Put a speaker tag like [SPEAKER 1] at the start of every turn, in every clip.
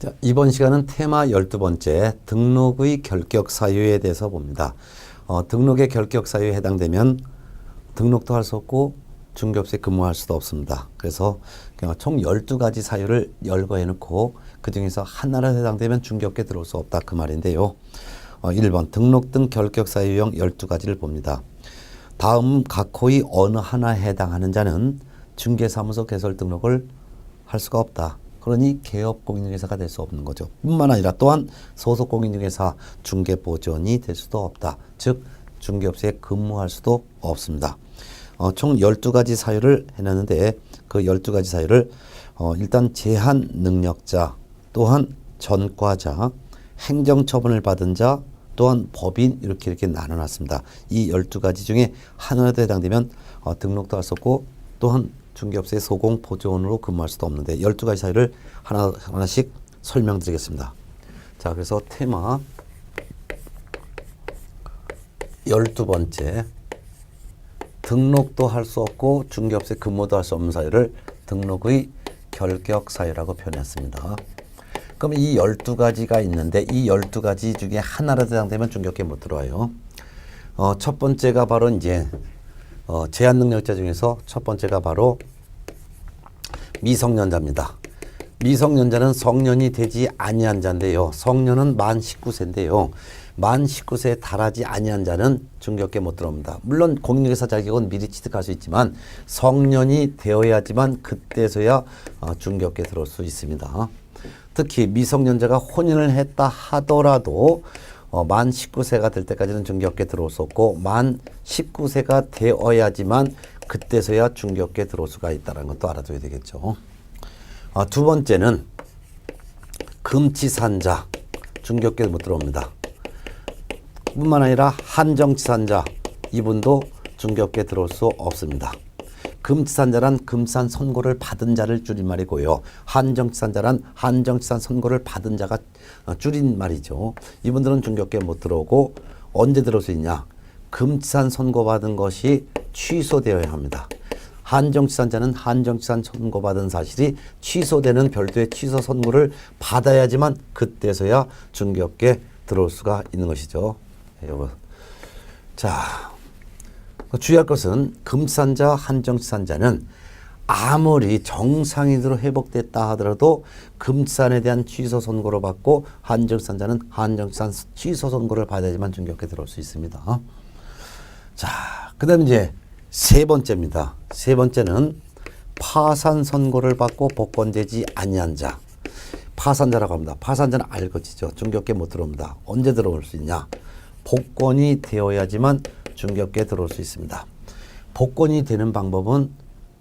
[SPEAKER 1] 자, 이번 시간은 테마 12번째 등록의 결격 사유에 대해서 봅니다. 등록의 결격 사유에 해당되면 등록도 할 수 없고 중개업소에 근무할 수도 없습니다. 그래서 총 12가지 사유를 열거해 놓고 그 중에서 하나로 해당되면 중개업계에 들어올 수 없다 그 말인데요. 1번 등록 등 결격 사유형 12가지를 봅니다. 다음 각호의 어느 하나에 해당하는 자는 중개사무소 개설 등록을 할 수가 없다. 그러니 개업공인중개사가 될 수 없는 거죠. 뿐만 아니라 또한 소속공인중개사 중개보전이 될 수도 없다. 즉 중개업소에 근무할 수도 없습니다. 총 12가지 사유를 해놨는데 그 12가지 사유를 일단 제한 능력자, 또한 전과자, 행정처분을 받은 자, 또한 법인 이렇게 나눠놨습니다. 이 12가지 중에 하나라도 해당되면 등록도 할 수 없고 또한 중개업소의 소공 보조원으로 근무할 수도 없는데 12가지 사유를 하나씩 설명드리겠습니다. 자, 그래서 테마 12번째 등록도 할 수 없고 중개업소에 근무도 할 수 없는 사유를 등록의 결격 사유라고 표현했습니다. 그럼 이 12가지가 있는데 이 12가지 중에 하나라도 해당되면 중개업계에 못 들어와요. 첫 번째가 바로 이제 제한 능력자 중에서 첫 번째가 바로 미성년자입니다. 미성년자는 성년이 되지 아니한 자인데요. 성년은 만 19세인데요. 만 19세에 달하지 아니한 자는 중개업계에 못 들어옵니다. 물론 공인중개사 자격은 미리 취득할 수 있지만 성년이 되어야지만 그때서야 중개업계에 들어올 수 있습니다. 특히 미성년자가 혼인을 했다 하더라도 만 19세가 될 때까지는 중개업계에 들어올 수 없고 만 19세가 되어야지만 그때서야 중개업계에 들어올 수가 있다는 것도 알아둬야 되겠죠. 두 번째는 금치산자, 중개업계에 못 들어옵니다. 뿐만 아니라 한정치산자, 이분도 중개업계에 들어올 수 없습니다. 금치산자란 금산 선고를 받은 자를 줄임말이고요. 한정치산자란 한정치산 선고를 받은 자가 줄임말이죠. 이분들은 중개업계에 못 들어오고 언제 들어올 수 있냐? 금치산 선고받은 것이 취소되어야 합니다. 한정치산자는 한정치산 선고받은 사실이 취소되는 별도의 취소 선고를 받아야지만 그때서야 중개업계에 들어올 수가 있는 것이죠. 자, 주의할 것은 금치산자, 한정치산자는 아무리 정상인으로 회복됐다 하더라도 금치산에 대한 취소 선고를 받고 한정치산자는 한정치산 취소 선고를 받아야지만 중개업계에 들어올 수 있습니다. 자, 그 다음에 이제 세 번째입니다. 세 번째는 파산 선고를 받고 복권되지 아니한 자. 파산자라고 합니다. 파산자는 알거지죠. 중개업계에 못 들어옵니다. 언제 들어올 수 있냐? 복권이 되어야지만 중개업계에 들어올 수 있습니다. 복권이 되는 방법은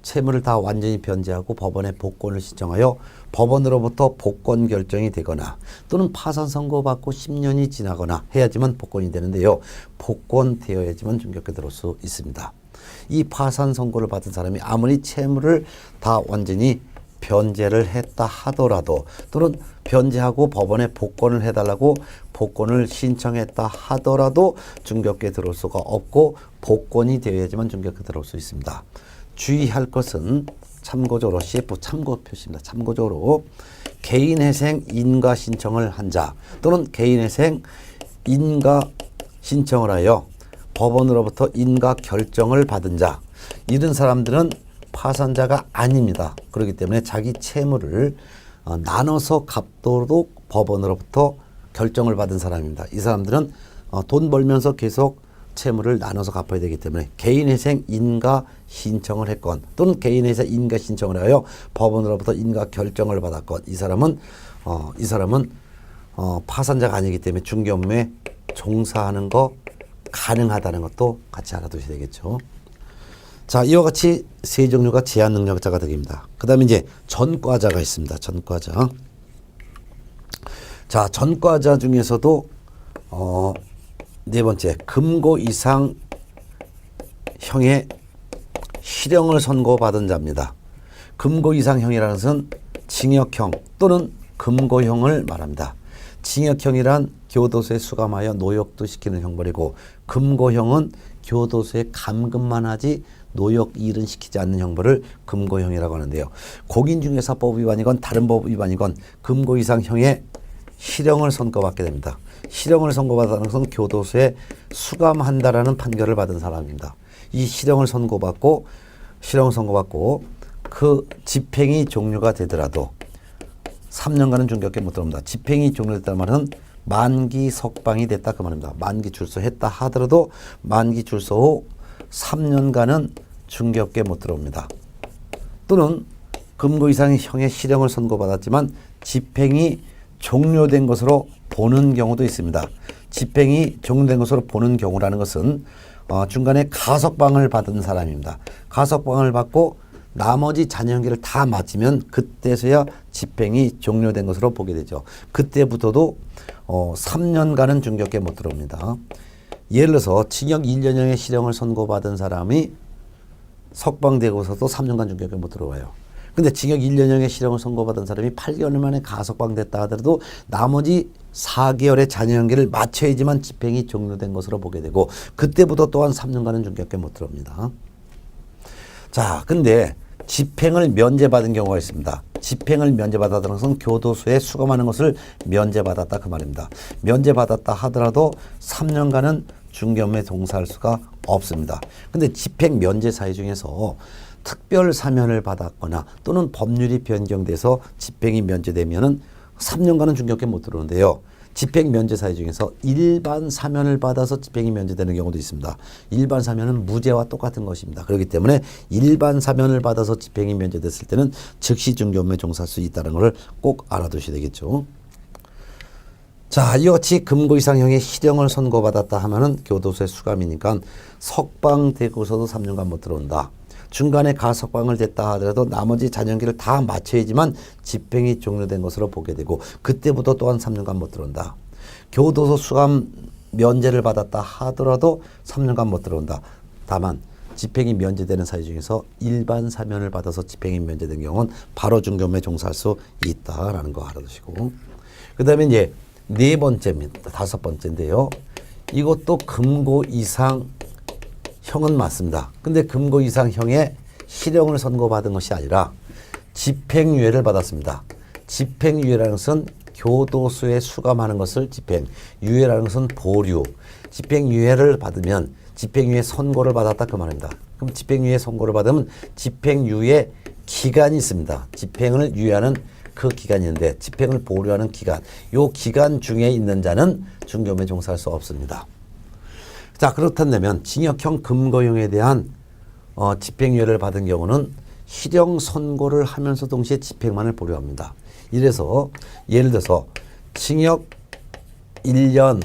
[SPEAKER 1] 채무를 다 완전히 변제하고 법원에 복권을 신청하여 법원으로부터 복권 결정이 되거나 또는 파산 선고받고 10년이 지나거나 해야지만 복권이 되는데요. 복권 되어야지만 중개업계에 들어올 수 있습니다. 이 파산 선고를 받은 사람이 아무리 채무를 다 완전히 변제를 했다 하더라도 또는 변제하고 법원에 복권을 해달라고 복권을 신청했다 하더라도 중개업계에 들어올 수가 없고 복권이 되어야지만 중개업계에 들어올 수 있습니다. 주의할 것은 참고적으로 CF 참고 표시입니다. 참고적으로 개인회생 인가 신청을 한 자 또는 개인회생 인가 신청을 하여 법원으로부터 인가 결정을 받은 자 이런 사람들은 파산자가 아닙니다. 그렇기 때문에 자기 채무를 나눠서 갚도록 법원으로부터 결정을 받은 사람입니다. 이 사람들은 돈 벌면서 계속 채무를 나눠서 갚아야 되기 때문에 개인회생 인가 신청을 했건 또는 개인회생 인가 신청을 하여 법원으로부터 인가 결정을 받았건 이 사람은 파산자가 아니기 때문에 중개업무에 종사하는 거 가능하다는 것도 같이 알아두셔야 되겠죠. 자, 이와 같이 세 종류가 제한 능력자가 되겠습니다. 그 다음에 이제 전과자가 있습니다. 전과자. 자, 전과자 중에서도 네 번째 금고 이상 형의 실형을 선고받은 자입니다. 금고 이상형이라는 것은 징역형 또는 금고형을 말합니다. 징역형이란 교도소에 수감하여 노역도 시키는 형벌이고 금고형은 교도소에 감금만 하지 노역 이일은 시키지 않는 형벌을 금고형이라고 하는데요. 공인중개사법 위반이건 다른 법 위반이건 금고 이상형의 실형을 선고받게 됩니다. 실형을 선고받는 것은 교도소에 수감한다라는 판결을 받은 사람입니다. 이 실형을 선고받고 그 집행이 종료가 되더라도 3년간은 중격계 못 들어옵니다. 집행이 종료됐다는 말은 만기 석방이 됐다 그 말입니다. 만기 출소했다 하더라도 만기 출소 후 3년간은 중격계 못 들어옵니다. 또는 금고 이상의 형의 실형을 선고받았지만 집행이 종료된 것으로 보는 경우도 있습니다. 집행이 종료된 것으로 보는 경우라는 것은 중간에 가석방을 받은 사람입니다. 가석방을 받고 나머지 잔여형기를 다 마치면 그때서야 집행이 종료된 것으로 보게 되죠. 그때부터도 3년간은 중격계 못 들어옵니다. 예를 들어서 징역 1년형의 실형을 선고받은 사람이 석방되고서도 3년간 중격계 못 들어와요. 근데 징역 1년형의 실형을 선고받은 사람이 8개월 만에 가석방됐다 하더라도 나머지 4개월의 잔여형기를 마쳐야지만 집행이 종료된 것으로 보게 되고 그때부터 또한 3년간은 중격계 못 들어옵니다. 자, 근데 집행을 면제받은 경우가 있습니다. 집행을 면제받았다는 것은 교도소에 수감하는 것을 면제받았다 그 말입니다. 면제받았다 하더라도 3년간은 중견에 동사할 수가 없습니다. 근데 집행 면제 사유 중에서 특별 사면을 받았거나 또는 법률이 변경돼서 집행이 면제되면은 3년간은 중격계 못 들어오는데요. 집행 면제 사유 중에서 일반 사면을 받아서 집행이 면제되는 경우도 있습니다. 일반 사면은 무죄와 똑같은 것입니다. 그렇기 때문에 일반 사면을 받아서 집행이 면제됐을 때는 즉시 중견에 종사할 수 있다는 것을 꼭 알아두셔야 되겠죠. 자, 이와 같이 금고 이상형의 실형을 선고받았다 하면은 교도소에 수감이니까 석방되고서도 3년간 못 들어온다. 중간에 가석방을 됐다 하더라도 나머지 잔여기를 다 마쳐야지만 집행이 종료된 것으로 보게 되고 그때부터 또한 3년간 못 들어온다. 교도소 수감 면제를 받았다 하더라도 3년간 못 들어온다. 다만 집행이 면제되는 사유 중에서 일반 사면을 받아서 집행이 면제된 경우는 바로 중견에 종사할 수 있다라는 거 알아두시고 그 다음에 이제 네 번째입니다. 다섯 번째인데요. 이것도 금고 이상 형은 맞습니다. 근데 금고 이상형의 실형을 선고받은 것이 아니라 집행유예를 받았습니다. 집행유예라는 것은 교도소에 수감하는 것을 집행, 유예라는 것은 보류. 집행유예를 받으면 집행유예 선고를 받았다 그 말입니다. 그럼 집행유예 선고를 받으면 집행유예 기간이 있습니다. 집행을 유예하는 그 기간이 있는데 집행을 보류하는 기간, 요 기간 중에 있는 자는 중견에 종사할 수 없습니다. 자, 그렇다면 징역형 금고형에 대한 집행유예를 받은 경우는 실형 선고를 하면서 동시에 집행만을 보류합니다. 이래서 예를 들어서 징역 1년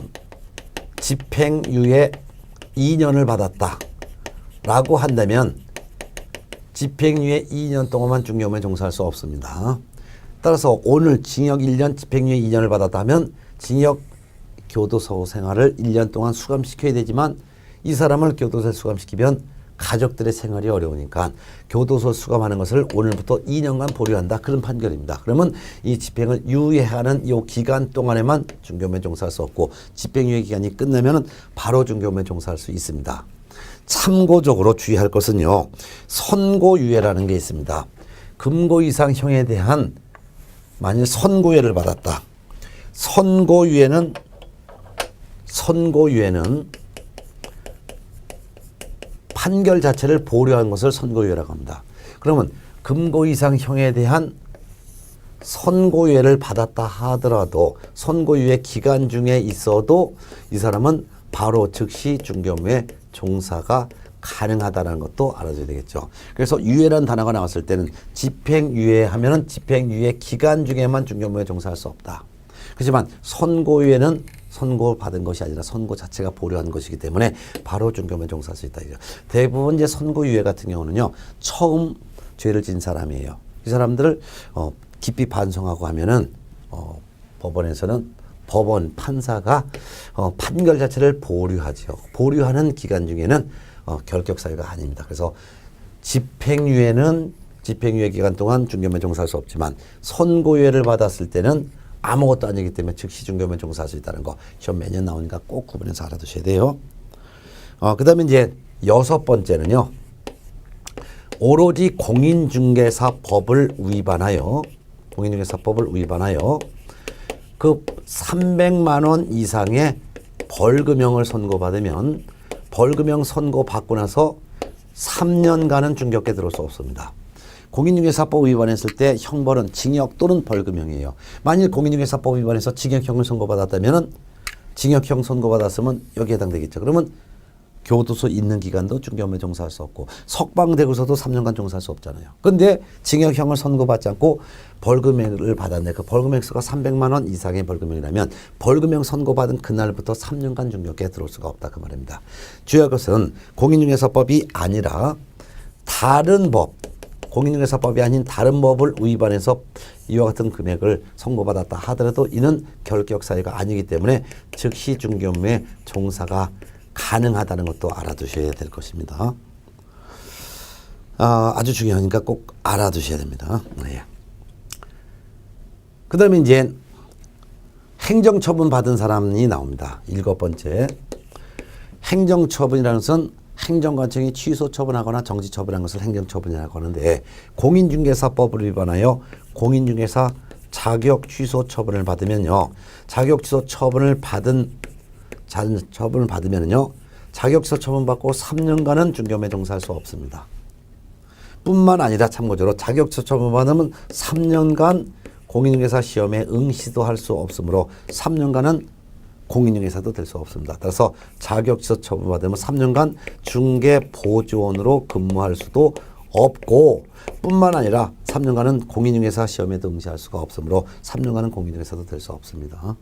[SPEAKER 1] 집행유예 2년을 받았다 라고 한다면 집행유예 2년 동안만 중견에 종사할 수 없습니다. 따라서 오늘 징역 1년 집행유예 2년을 받았다 하면 징역 교도소 생활을 1년 동안 수감시켜야 되지만 이 사람을 교도소에 수감시키면 가족들의 생활이 어려우니까 교도소 수감하는 것을 오늘부터 2년간 보류한다. 그런 판결입니다. 그러면 이 집행을 유예하는 이 기간 동안에만 중견에 종사할 수 없고 집행유예 기간이 끝나면 바로 중견에 종사할 수 있습니다. 참고적으로 주의할 것은요. 선고유예라는 게 있습니다. 금고 이상 형에 대한 만일 선고유예를 받았다. 선고유예는 판결 자체를 보류한 것을 선고유예라고 합니다. 그러면 금고 이상 형에 대한 선고유예를 받았다 하더라도 선고유예 기간 중에 있어도 이 사람은 바로 즉시 중견에 종사가 가능하다는 것도 알아줘야 되겠죠. 그래서 유예라는 단어가 나왔을 때는 집행유예 하면은 집행유예 기간 중에만 중견에 종사할 수 없다. 그렇지만 선고유예는 선고받은 것이 아니라 선고 자체가 보류한 것이기 때문에 바로 중견에 종사할 수 있다. 대부분 이제 선고유예 같은 경우는요. 처음 죄를 진 사람이에요. 이 사람들을 깊이 반성하고 하면은 법원에서는 법원 판사가 판결 자체를 보류하죠. 보류하는 기간 중에는 결격 사유가 아닙니다. 그래서 집행유예는 집행유예 기간 동안 중견에 종사할 수 없지만 선고유예를 받았을 때는 아무것도 아니기 때문에 즉시 중견에 종사할 수 있다는 거 시험 매년 나오니까 꼭 구분해서 알아두셔야 돼요. 그 다음에 이제 여섯 번째는요. 오로지 공인중개사법을 위반하여 그 300만 원 이상의 벌금형을 선고받으면 벌금형 선고받고 나서 3년간은 중개업계에 들어올 수 없습니다. 공인중개사법 위반했을 때 형벌은 징역 또는 벌금형이에요. 만일 공인중개사법 위반해서 징역형을 선고받았다면 징역형 선고받았으면 여기에 해당되겠죠. 그러면 교도소 있는 기간도 중개업에 종사할 수 없고 석방되고서도 3년간 종사할 수 없잖아요. 그런데 징역형을 선고받지 않고 벌금액을 받았네. 그 벌금액 수가 300만 원 이상의 벌금형이라면 벌금형 선고받은 그날부터 3년간 중개업계에 들어올 수가 없다 그 말입니다. 주의할 것은 공인중개사법이 아니라 다른 법, 공인중개사법이 아닌 다른 법을 위반해서 이와 같은 금액을 선고받았다 하더라도 이는 결격 사유가 아니기 때문에 즉시 중개업에 종사가 가능하다는 것도 알아두셔야 될 것입니다. 아주 중요하니까 꼭 알아두셔야 됩니다. 네. 그 다음에 이제 행정처분 받은 사람이 나옵니다. 7번째. 행정처분이라는 것은 행정관청이 취소처분하거나 정지처분한 것을 행정처분이라고 하는데 공인중개사법을 위반하여 공인중개사 자격 취소 처분을 받으면요. 자격 취소 처분을 받으면요. 자격 취소 처분 받고 3년간은 중개업에 종사할 수 없습니다. 뿐만 아니라 참고적으로 자격 취소 처분 받으면 3년간 공인중개사 시험에 응시도 할 수 없으므로 3년간은 공인중개사도 될 수 없습니다. 따라서 자격 취소 처분 받으면 3년간 중개보조원으로 근무할 수도 없고 뿐만 아니라 3년간은 공인중개사 시험에도 응시할 수가 없으므로 3년간은 공인중개사도 될 수 없습니다.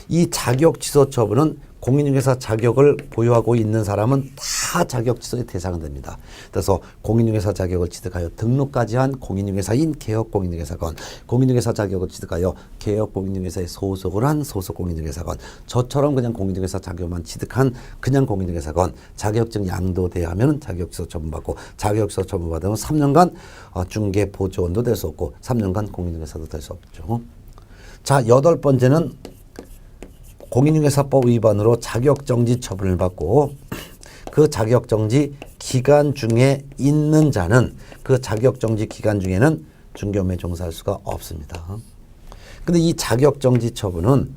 [SPEAKER 1] 이 자격 취소 처분은 공인중개사 자격을 보유하고 있는 사람은 다 자격 취소의 대상이 됩니다. 그래서 공인중개사 자격을 취득하여 등록까지 한 공인중개사인 개업공인중개사건, 공인중개사 자격을 취득하여 개업공인중개사에 소속을 한 소속공인중개사건, 저처럼 그냥 공인중개사 자격만 취득한 그냥 공인중개사건, 자격증 양도돼야하면 자격 취소 처분받고 자격 취소 처분받으면 3년간 중개보조원도 될 수 없고 3년간 공인중개사도 될 수 없죠. 자, 8번째는 공인중개사법 위반으로 자격정지 처분을 받고 그 자격정지 기간 중에 있는 자는 그 자격정지 기간 중에는 중개업에 종사할 수가 없습니다. 근데 이 자격정지 처분은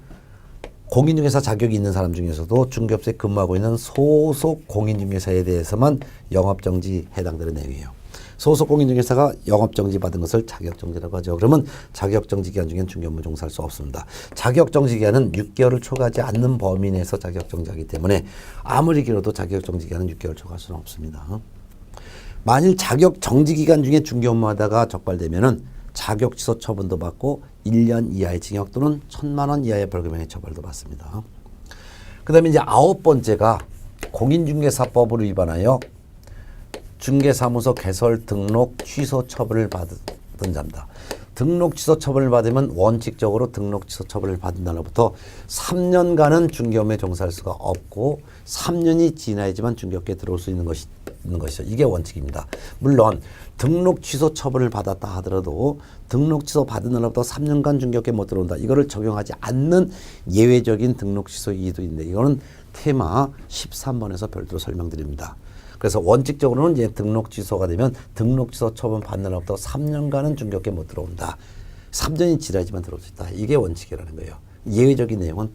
[SPEAKER 1] 공인중개사 자격이 있는 사람 중에서도 중개업소에 근무하고 있는 소속 공인중개사에 대해서만 영업정지 해당되는 내용이에요. 소속 공인중개사가 영업정지 받은 것을 자격정지라고 하죠. 그러면 자격정지 기간 중엔 중개업에 종사할 수 없습니다. 자격정지 기간은 6개월을 초과하지 않는 범위 내에서 자격정지하기 때문에 아무리 길어도 자격정지 기간은 6개월 초과할 수는 없습니다. 만일 자격정지 기간 중에 중개업무하다가 적발되면은 자격취소 처분도 받고 1년 이하의 징역 또는 1,000만 원 이하의 벌금형의 처벌도 받습니다. 그 다음에 이제 9번째가 공인중개사법을 위반하여 중개사무소 개설 등록 취소 처분을 받은 자입니다. 등록 취소 처분을 받으면 원칙적으로 등록 취소 처분을 받은 날로부터 3년간은 중개업에 종사할 수가 없고 3년이 지나야지만 중개업계에 들어올 수 있는 것이죠. 이게 원칙입니다. 물론 등록 취소 처분을 받았다 하더라도 등록 취소 받은 날로부터 3년간 중개업계에 못 들어온다. 이거를 적용하지 않는 예외적인 등록 취소 이유도 있는데 이거는 테마 13번에서 별도로 설명드립니다. 그래서 원칙적으로는 이제 등록 취소가 되면 등록 취소 처분 받는 날부터 3년간은 중개업계에 못 들어온다. 3년이 지나야지만 들어올 수 있다. 이게 원칙이라는 거예요. 예외적인 내용은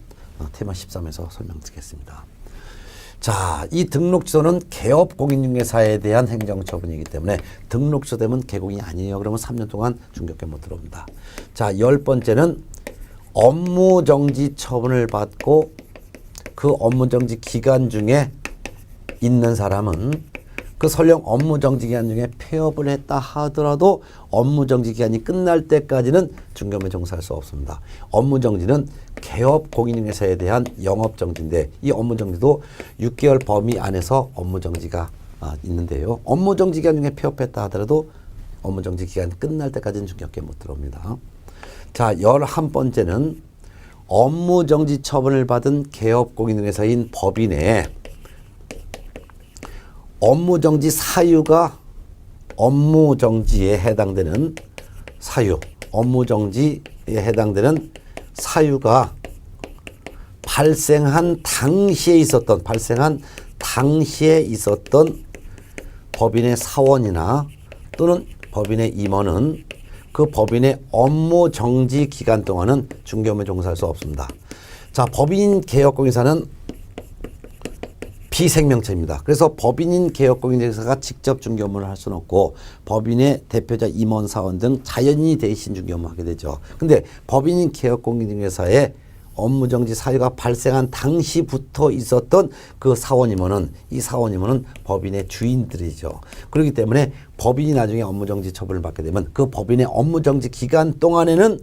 [SPEAKER 1] 테마 13에서 설명드리겠습니다. 자, 이 등록 취소는 개업 공인중개사에 대한 행정처분이기 때문에 등록 취소되면 개공이 아니에요. 그러면 3년 동안 중개업계에 못 들어온다. 자, 10번째는 업무정지 처분을 받고 그 업무정지 기간 중에 있는 사람은 그 설령 업무정지 기간 중에 폐업을 했다 하더라도 업무정지 기간이 끝날 때까지는 중개업에 종사할 수 없습니다. 업무정지는 개업 공인중개사에 대한 영업정지인데 이 업무정지도 6개월 범위 안에서 업무정지가 있는데요. 업무정지 기간 중에 폐업했다 하더라도 업무정지 기간이 끝날 때까지는 중개업계에 못 들어옵니다. 자, 11번째는 업무정지 처분을 받은 개업 공인중개사인 법인에 업무정지 사유가 업무정지에 해당되는 사유, 업무정지에 해당되는 사유가 발생한 당시에 있었던 법인의 사원이나 또는 법인의 임원은 그 법인의 업무 정지 기간 동안은 중개업무에 종사할 수 없습니다. 자, 법인 개업공인사는 비생명체입니다. 그래서 법인인 개업공인사가 직접 중개업무를 할 수는 없고 법인의 대표자 임원 사원 등 자연인이 대신 중개업무를 하게 되죠. 근데 법인인 개업공인중개사의 업무정지 사유가 발생한 당시부터 있었던 그 사원임원은 이 사원임원은 법인의 주인들이죠. 그렇기 때문에 법인이 나중에 업무정지 처분을 받게 되면 그 법인의 업무정지 기간 동안에는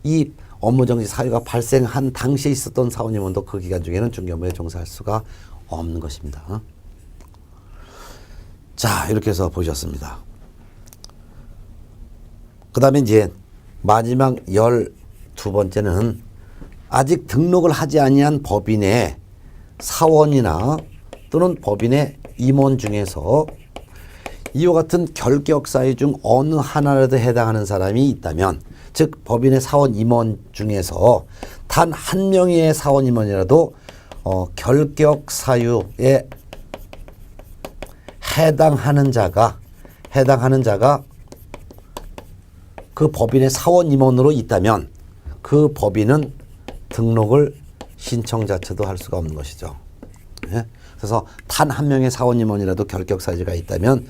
[SPEAKER 1] 이 업무정지 사유가 발생한 당시에 있었던 사원임원도 그 기간 중에는 중개업무에 종사할 수가 없는 것입니다. 자, 이렇게 해서 보셨습니다. 그 다음에 이제 마지막 12번째는 아직 등록을 하지 아니한 법인의 사원이나 또는 법인의 임원 중에서 이와 같은 결격 사유 중 어느 하나라도 해당하는 사람이 있다면, 즉 법인의 사원 임원 중에서 단 한 명의 사원 임원이라도 결격 사유에 해당하는 자가 그 법인의 사원 임원으로 있다면 그 법인은 등록을 신청 자체도 할 수가 없는 것이죠. 예? 그래서 단 한 명의 사원 임원이라도 결격 사유가 있다면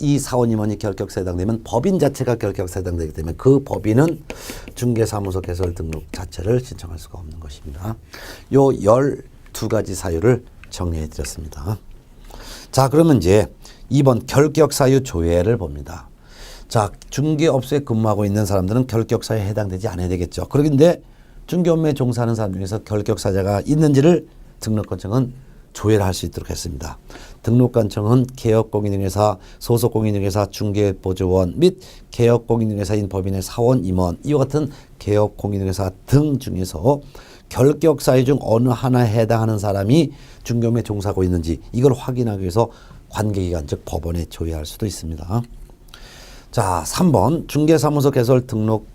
[SPEAKER 1] 이 사원 임원이 결격사에 해당되면 법인 자체가 결격사에 해당되기 때문에 그 법인은 중개사무소 개설 등록 자체를 신청할 수가 없는 것입니다. 요 12가지 사유를 정리해 드렸습니다. 자, 그러면 이제 2번 결격 사유 조회를 봅니다. 자, 중개업소에 근무하고 있는 사람들은 결격 사유에 해당되지 않아야 되겠죠. 그런데 중개업무에 종사하는 사람 중에서 결격사자가 있는지를 등록관청은 조회를 할 수 있도록 했습니다. 등록관청은 개업공인중개사, 소속공인중개사, 중개보조원 및 개업공인중개사인 법인의 사원, 임원 이와 같은 개업공인중개사 등 중에서 결격사유 중 어느 하나에 해당하는 사람이 중개업무에 종사하고 있는지 이걸 확인하기 위해서 관계기관 즉 법원에 조회할 수도 있습니다. 자, 3번 중개사무소 개설 등록을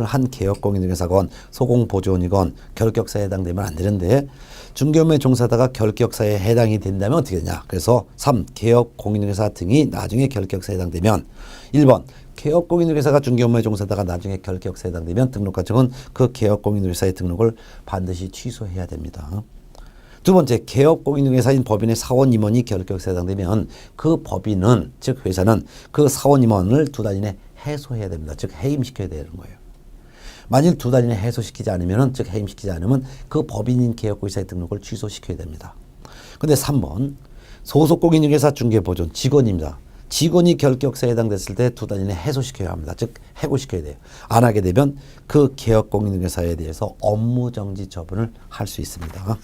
[SPEAKER 1] 한 개업공인중개사건 소공보조원이건 결격사에 해당되면 안 되는데 중개업무에 종사하다가 결격사에 해당이 된다면 어떻게 되냐. 그래서 3. 개업공인중개사 등이 나중에 결격사에 해당되면 1번 개업공인중개사가 중개업무에 종사하다가 나중에 결격사에 해당되면 등록관청은 그 개업공인중개사의 등록을 반드시 취소해야 됩니다. 두 번째, 개업공인중개사인 법인의 사원 임원이 결격사에 해당되면 그 법인은 즉 회사는 그 사원 임원을 2달 이내 해소해야 됩니다. 즉 해임시켜야 되는 거예요. 만일 2달 이내 해소시키지 않으면 즉 해임시키지 않으면 그 법인인 개업공인중개사의 등록을 취소시켜야 됩니다. 근데 3번 소속공인중개사 중개보존 직원입니다. 직원이 결격사에 해당됐을 때 2달 이내 해소시켜야 합니다. 즉 해고시켜야 돼요. 안 하게 되면 그 개업공인중개사에 대해서 업무정지 처분을 할 수 있습니다.